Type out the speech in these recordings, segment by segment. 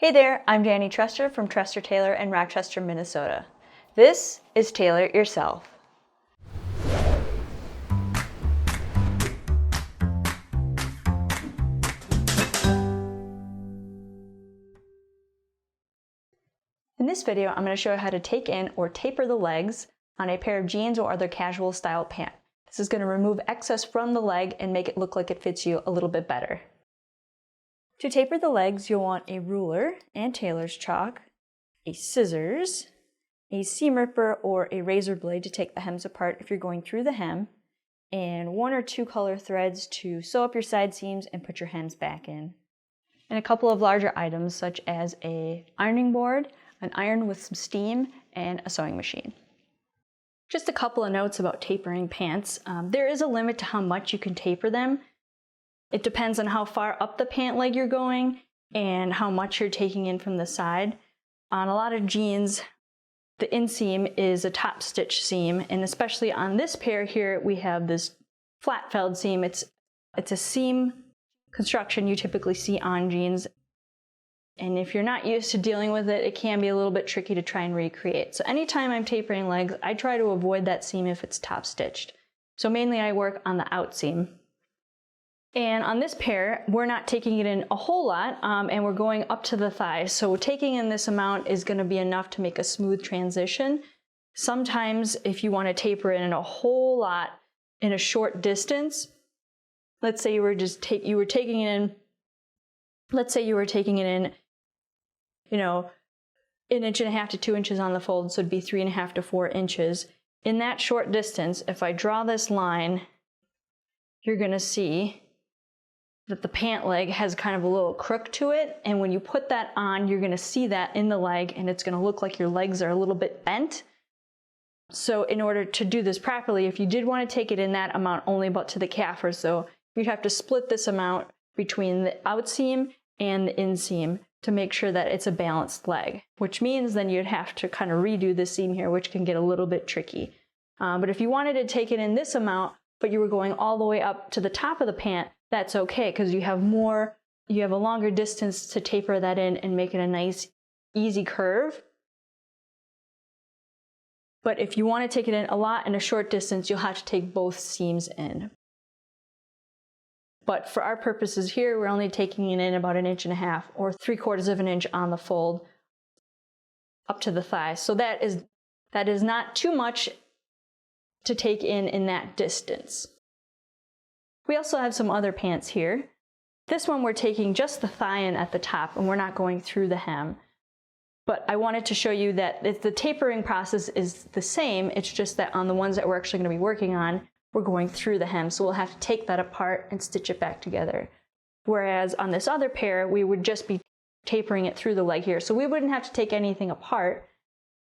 Hey there, I'm Danny Trester from Trester Tailor in Rochester, Minnesota. This is Tailor It Yourself. In this video, I'm going to show you how to take in or taper the legs on a pair of jeans or other casual style pant. This is going to remove excess from the leg and make it look like it fits you a little bit better. To taper the legs, you'll want a ruler and tailor's chalk, a scissors, a seam ripper or a razor blade to take the hems apart if you're going through the hem, and 1 or 2 color threads to sew up your side seams and put your hems back in. And a couple of larger items such as an ironing board, an iron with some steam, and a sewing machine. Just a couple of notes about tapering pants. There is a limit to how much you can taper them. It depends on how far up the pant leg you're going and how much you're taking in from the side. On a lot of jeans, the inseam is a top stitch seam, and especially on this pair here, we have this flat felled seam. It's a seam construction you typically see on jeans. And if you're not used to dealing with it, it can be a little bit tricky to try and recreate. So anytime I'm tapering legs, I try to avoid that seam if it's top stitched. So mainly I work on the out seam. And on this pair, we're not taking it in a whole lot, and we're going up to the thighs. So taking in this amount is going to be enough to make a smooth transition. Sometimes if you want to taper it in a whole lot in a short distance, let's say you were taking it in, you know, 1.5 inches to 2 inches on the fold, so it'd be 3.5 to 4 inches. In that short distance, if I draw this line, you're going to see that the pant leg has kind of a little crook to it, and when you put that on, you're going to see that in the leg, and it's going to look like your legs are a little bit bent. So in order to do this properly, if you did want to take it in that amount only about to the calf or so, you'd have to split this amount between the out seam and the inseam to make sure that it's a balanced leg, which means then you'd have to kind of redo the seam here, which can get a little bit tricky. But if you wanted to take it in this amount, but you were going all the way up to the top of the pant, that's okay, because you have a longer distance to taper that in and make it a nice, easy curve. But if you want to take it in a lot in a short distance, you'll have to take both seams in. But for our purposes here, we're only taking it in about 1.5 inches or 3/4 of an inch on the fold up to the thigh. So that is not too much to take in that distance. We also have some other pants here. This one we're taking just the thigh in at the top, and we're not going through the hem. But I wanted to show you that the tapering process is the same, it's just that on the ones that we're actually going to be working on, we're going through the hem, so we'll have to take that apart and stitch it back together. Whereas on this other pair, we would just be tapering it through the leg here, so we wouldn't have to take anything apart,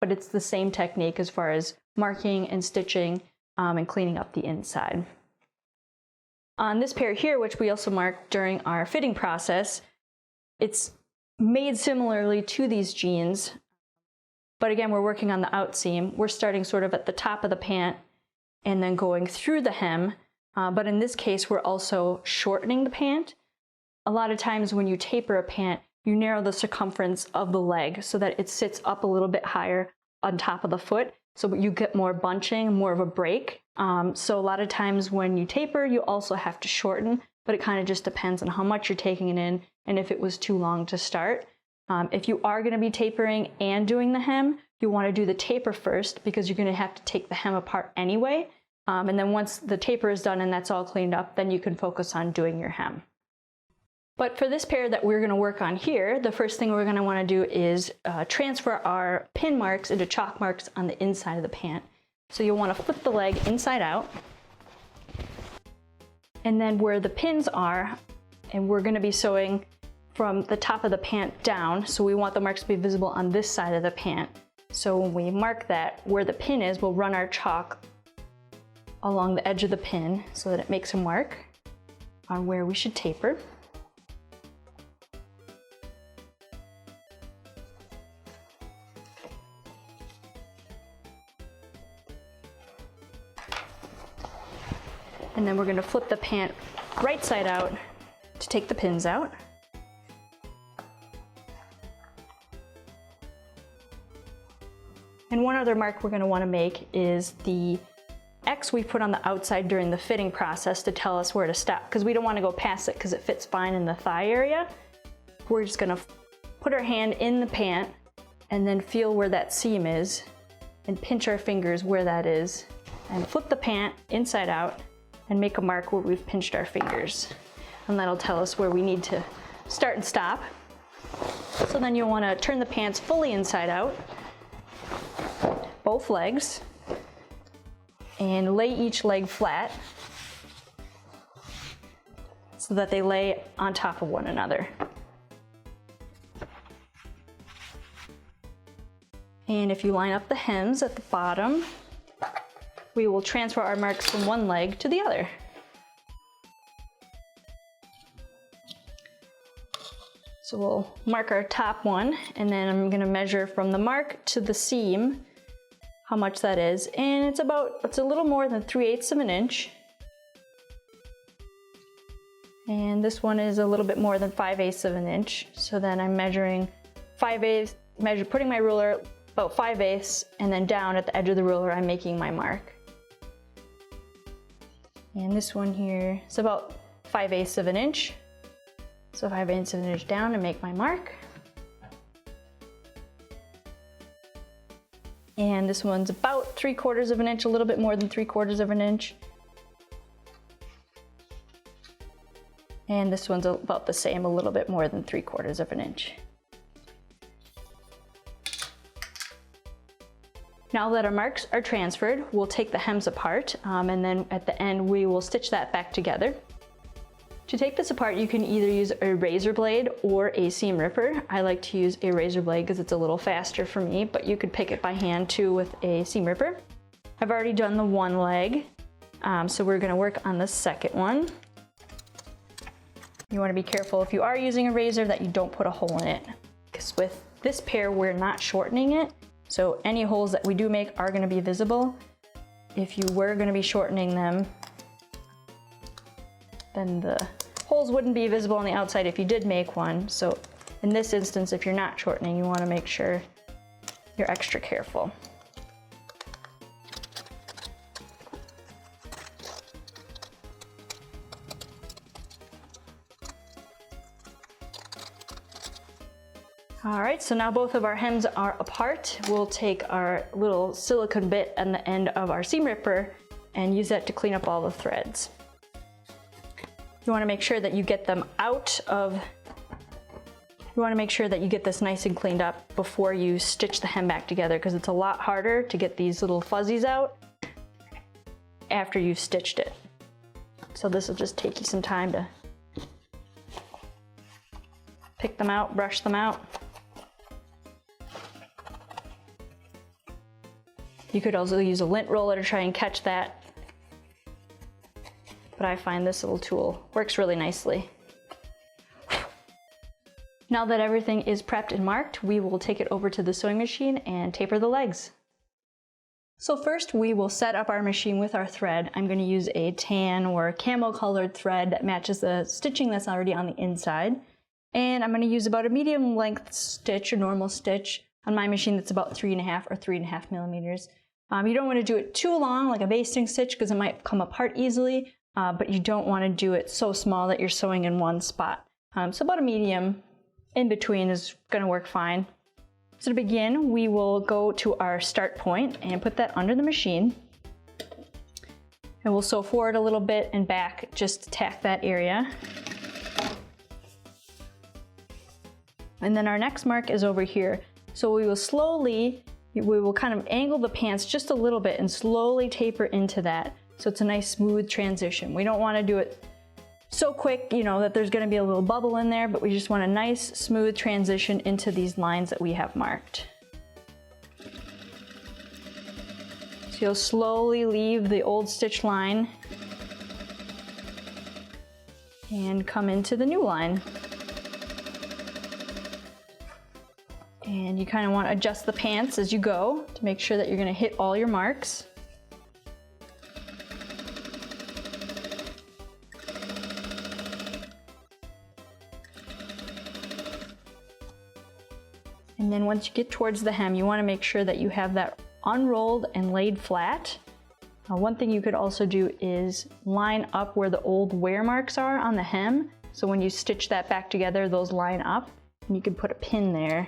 but it's the same technique as far as marking and stitching and cleaning up the inside. On this pair here, which we also marked during our fitting process, it's made similarly to these jeans, but again, we're working on the out seam. We're starting sort of at the top of the pant and then going through the hem, but in this case, we're also shortening the pant. A lot of times when you taper a pant, you narrow the circumference of the leg so that it sits up a little bit higher on top of the foot, so you get more bunching, more of a break. So a lot of times when you taper, you also have to shorten, but it kind of just depends on how much you're taking it in and if it was too long to start. If you are going to be tapering and doing the hem, you want to do the taper first because you're going to have to take the hem apart anyway. And then once the taper is done and that's all cleaned up, then you can focus on doing your hem. But for this pair that we're going to work on here, the first thing we're going to want to do is transfer our pin marks into chalk marks on the inside of the pant. So you'll want to flip the leg inside out, and then where the pins are, and we're going to be sewing from the top of the pant down, so we want the marks to be visible on this side of the pant. So when we mark that, where the pin is, we'll run our chalk along the edge of the pin so that it makes a mark on where we should taper. And then we're going to flip the pant right side out to take the pins out. And one other mark we're going to want to make is the X we put on the outside during the fitting process to tell us where to stop, because we don't want to go past it because it fits fine in the thigh area. We're just going to put our hand in the pant and then feel where that seam is and pinch our fingers where that is and flip the pant inside out and make a mark where we've pinched our fingers. And that'll tell us where we need to start and stop. So then you'll want to turn the pants fully inside out, both legs, and lay each leg flat so that they lay on top of one another. And if you line up the hems at the bottom, we will transfer our marks from one leg to the other. So we'll mark our top one, and then I'm going to measure from the mark to the seam how much that is, and it's a little more than 3/8 of an inch. And this one is a little bit more than 5/8 of an inch. So then I'm measuring 5/8, putting my ruler about 5/8, and then down at the edge of the ruler I'm making my mark. And this one here is about 5/8 of an inch. So 5/8 of an inch down and make my mark. And this one's about 3/4 of an inch, a little bit more than 3/4 of an inch. And this one's about the same, a little bit more than 3/4 of an inch. Now that our marks are transferred, we'll take the hems apart, and then at the end we will stitch that back together. To take this apart, you can either use a razor blade or a seam ripper. I like to use a razor blade because it's a little faster for me, but you could pick it by hand too with a seam ripper. I've already done the one leg, so we're going to work on the second one. You want to be careful if you are using a razor that you don't put a hole in it, because with this pair we're not shortening it, so any holes that we do make are going to be visible. If you were going to be shortening them, then the holes wouldn't be visible on the outside if you did make one. So in this instance, if you're not shortening, you want to make sure you're extra careful. All right, so now both of our hems are apart. We'll take our little silicone bit and the end of our seam ripper and use that to clean up all the threads. You want to make sure that you get them out of, you want to make sure that you get this nice and cleaned up before you stitch the hem back together, because it's a lot harder to get these little fuzzies out after you've stitched it. So this will just take you some time to pick them out, brush them out. You could also use a lint roller to try and catch that, but I find this little tool works really nicely. Now that everything is prepped and marked, we will take it over to the sewing machine and taper the legs. So first we will set up our machine with our thread. I'm going to use a tan or camel colored thread that matches the stitching that's already on the inside. And I'm going to use about a medium length stitch, a normal stitch, on my machine that's about 3.5 or 3.5 millimeters. You don't want to do it too long, like a basting stitch, because it might come apart easily, but you don't want to do it so small that you're sewing in one spot. So about a medium in between is going to work fine. So to begin, we will go to our start point and put that under the machine. And we'll sew forward a little bit and back just to tack that area. And then our next mark is over here. So we will kind of angle the pants just a little bit and slowly taper into that. So it's a nice smooth transition. We don't want to do it so quick, that there's going to be a little bubble in there, but we just want a nice smooth transition into these lines that we have marked. So you'll slowly leave the old stitch line and come into the new line. And you kind of want to adjust the pants as you go to make sure that you're going to hit all your marks. And then once you get towards the hem, you want to make sure that you have that unrolled and laid flat. One thing you could also do is line up where the old wear marks are on the hem. So when you stitch that back together, those line up, and you can put a pin there.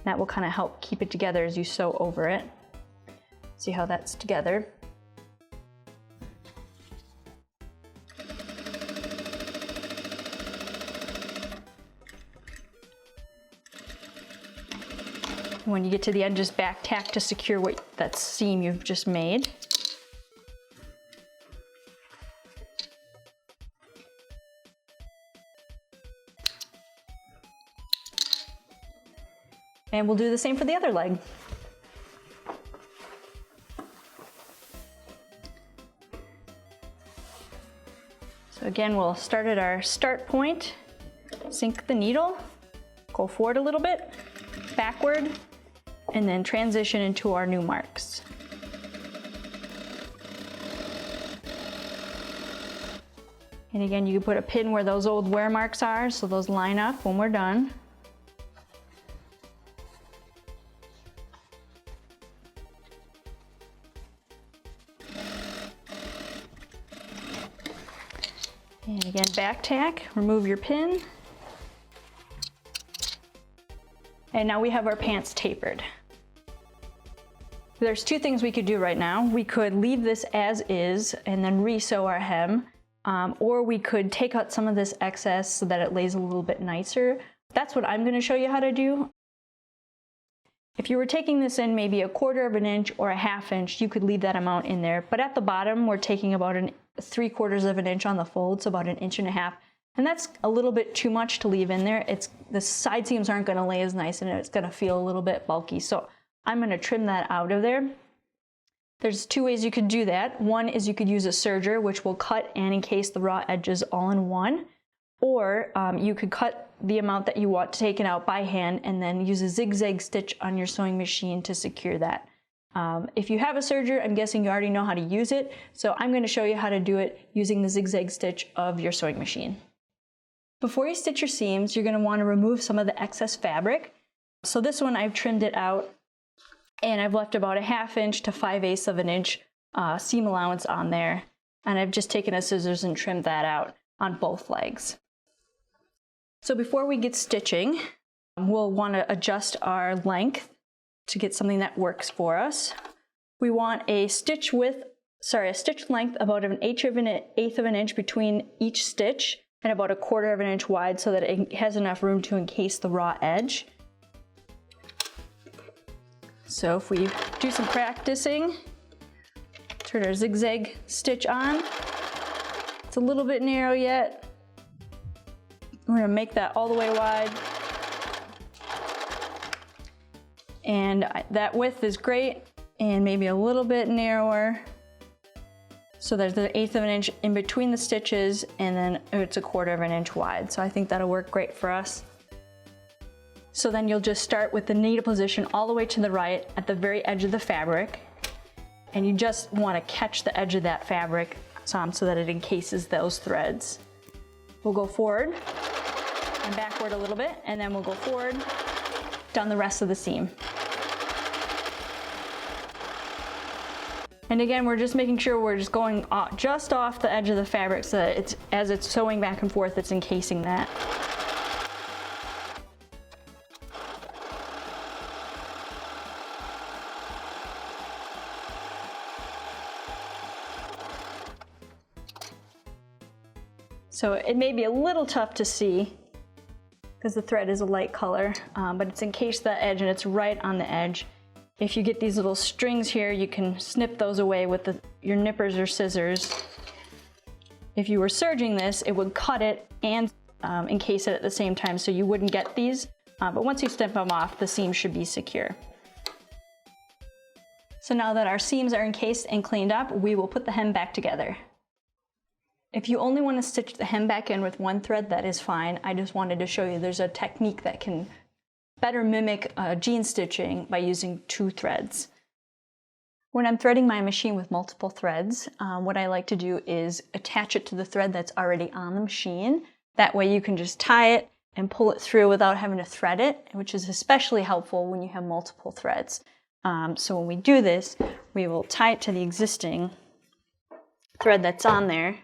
That will kind of help keep it together as you sew over it. See how that's together. When you get to the end, just back tack to secure that seam you've just made. And we'll do the same for the other leg. So again, we'll start at our start point, sink the needle, go forward a little bit, backward, and then transition into our new marks. And again, you can put a pin where those old wear marks are, so those line up when we're done. And again, back tack, remove your pin. And now we have our pants tapered. There's two things we could do right now. We could leave this as is and then re-sew our hem, or we could take out some of this excess so that it lays a little bit nicer. That's what I'm going to show you how to do. If you were taking this in maybe 1/4 inch or 1/2 inch, you could leave that amount in there. But at the bottom, we're taking about 3/4 inch on the fold, so about 1.5 inches. And that's a little bit too much to leave in there. The side seams aren't going to lay as nice and it's going to feel a little bit bulky. So I'm going to trim that out of there. There's two ways you could do that. One is you could use a serger, which will cut and encase the raw edges all in one. Or you could cut the amount that you want taken out by hand and then use a zigzag stitch on your sewing machine to secure that. If you have a serger, I'm guessing you already know how to use it. So I'm going to show you how to do it using the zigzag stitch of your sewing machine. Before you stitch your seams, you're going to want to remove some of the excess fabric. So this one I've trimmed it out and I've left about 1/2 inch to 5/8 of an inch seam allowance on there. And I've just taken a scissors and trimmed that out on both legs. So before we get stitching, we'll want to adjust our length to get something that works for us. We want a stitch length about 1/8 of an inch between each stitch and about 1/4 inch wide so that it has enough room to encase the raw edge. So if we do some practicing, turn our zigzag stitch on. It's a little bit narrow yet. We're going to make that all the way wide. And that width is great, and maybe a little bit narrower. So there's 1/8 of an inch in between the stitches, and then it's 1/4 inch wide. So I think that'll work great for us. So then you'll just start with the needle position all the way to the right at the very edge of the fabric. And you just want to catch the edge of that fabric so that it encases those threads. We'll go forward and backward a little bit, and then we'll go forward down the rest of the seam. And again, we're just making sure we're just going just off the edge of the fabric so that as it's sewing back and forth, it's encasing that. So it may be a little tough to see because the thread is a light color, but it's encased the edge and it's right on the edge. If you get these little strings here, you can snip those away with your nippers or scissors. If you were serging this, it would cut it and encase it at the same time, so you wouldn't get these. But once you snip them off, the seam should be secure. So now that our seams are encased and cleaned up, we will put the hem back together. If you only want to stitch the hem back in with one thread, that is fine. I just wanted to show you there's a technique that can better mimic jean stitching by using 2 threads. When I'm threading my machine with multiple threads, what I like to do is attach it to the thread that's already on the machine. That way you can just tie it and pull it through without having to thread it, which is especially helpful when you have multiple threads. So when we do this, we will tie it to the existing thread that's on there.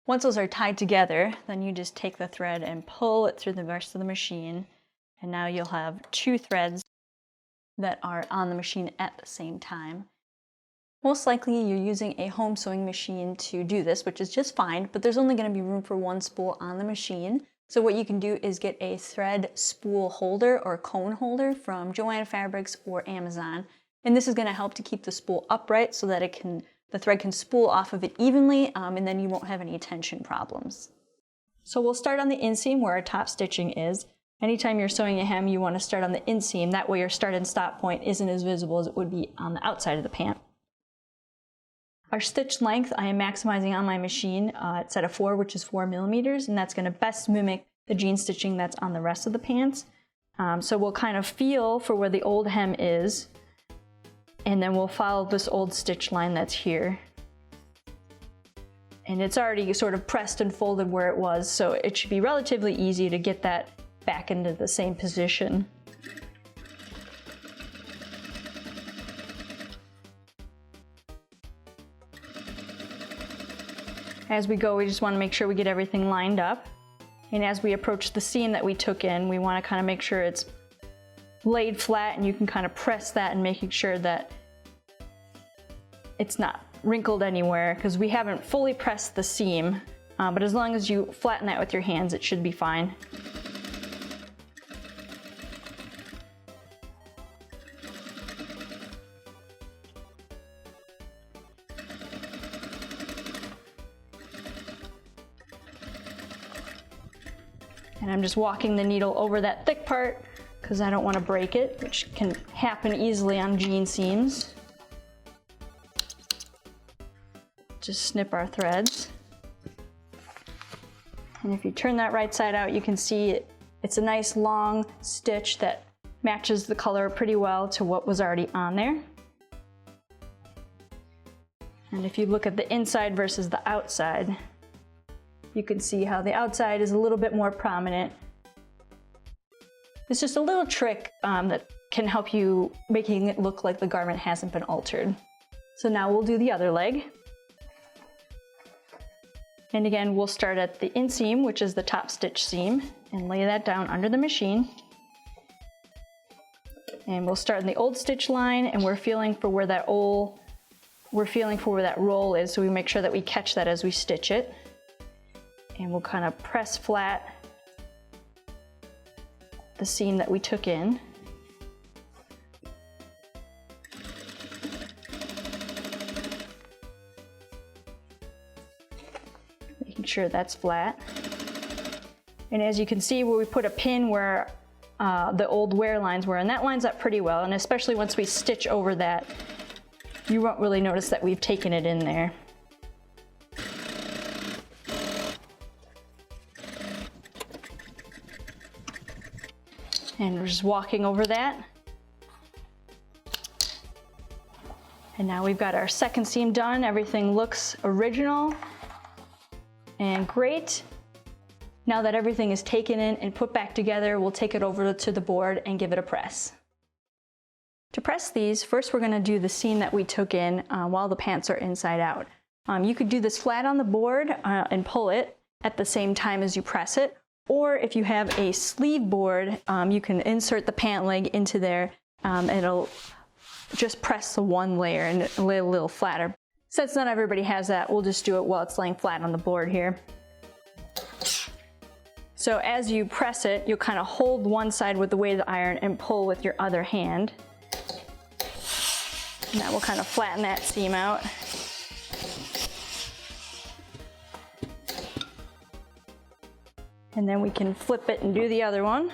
Once those are tied together, then you just take the thread and pull it through the rest of the machine, and now you'll have 2 threads that are on the machine at the same time. Most likely you're using a home sewing machine to do this, which is just fine, but there's only going to be room for 1 spool on the machine. So what you can do is get a thread spool holder or cone holder from Joann Fabrics or Amazon, and this is going to help to keep the spool upright so that the thread can spool off of it evenly, and then you won't have any tension problems. So we'll start on the inseam where our top stitching is. Anytime you're sewing a hem, you want to start on the inseam. That way your start and stop point isn't as visible as it would be on the outside of the pant. Our stitch length I am maximizing on my machine. It's at a 4, which is 4 millimeters, and that's going to best mimic the jean stitching that's on the rest of the pants. So we'll kind of feel for where the old hem is, and then we'll follow this old stitch line that's here. And it's already sort of pressed and folded where it was, so it should be relatively easy to get that back into the same position. As we go, we just want to make sure we get everything lined up. And as we approach the seam that we took in, we want to kind of make sure it's laid flat, and you can kind of press that and making sure that it's not wrinkled anywhere, because we haven't fully pressed the seam, but as long as you flatten that with your hands, it should be fine. And I'm just walking the needle over that thick part because I don't want to break it, which can happen easily on jean seams. Just snip our threads. And if you turn that right side out, you can see it's a nice long stitch that matches the color pretty well to what was already on there. And if you look at the inside versus the outside, you can see how the outside is a little bit more prominent. It's just a little trick that can help you making it look like the garment hasn't been altered. So now we'll do the other leg. And again, we'll start at the inseam, which is the top stitch seam, and lay that down under the machine. And we'll start in the old stitch line, and we're feeling for where that roll is, so we make sure that we catch that as we stitch it. And we'll kind of press flat the seam that we took in. Making sure that's flat. And as you can see, where we put a pin where the old wear lines were, and that lines up pretty well, and especially once we stitch over that, you won't really notice that we've taken it in there. And we're just walking over that. And now we've got our second seam done. Everything looks original and great. Now that everything is taken in and put back together, we'll take it over to the board and give it a press. To press these, first we're going to do the seam that we took in while the pants are inside out. You could do this flat on the board and pull it at the same time as you press it. Or if you have a sleeve board, you can insert the pant leg into there. It'll just press the one layer and lay a little flatter. Since not everybody has that, we'll just do it while it's laying flat on the board here. So as you press it, you'll kind of hold one side with the weight of the iron and pull with your other hand. And that will kind of flatten that seam out. And then we can flip it and do the other one.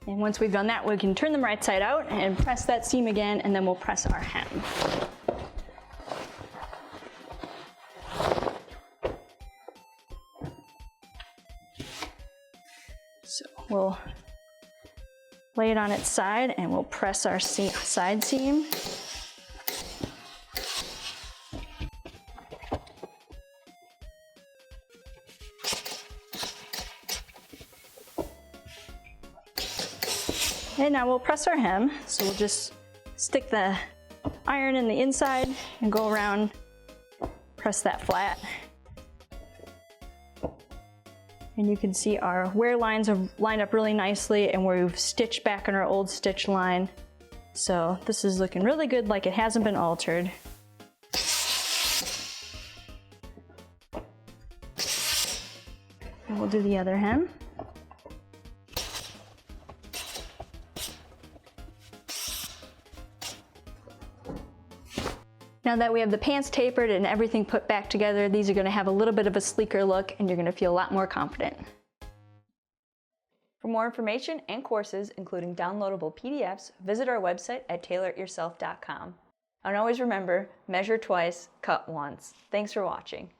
And once we've done that, we can turn them right side out and press that seam again, and then we'll press our hem. So we'll lay it on its side and we'll press our side seam. And now we'll press our hem. So we'll just stick the iron in the inside and go around, press that flat. And you can see our wear lines have lined up really nicely, and we've stitched back on our old stitch line. So this is looking really good, like it hasn't been altered. And we'll do the other hem. Now that we have the pants tapered and everything put back together, these are going to have a little bit of a sleeker look, and you're going to feel a lot more confident. For more information and courses, including downloadable PDFs, visit our website at tailorityourself.com. And always remember, measure twice, cut once. Thanks for watching.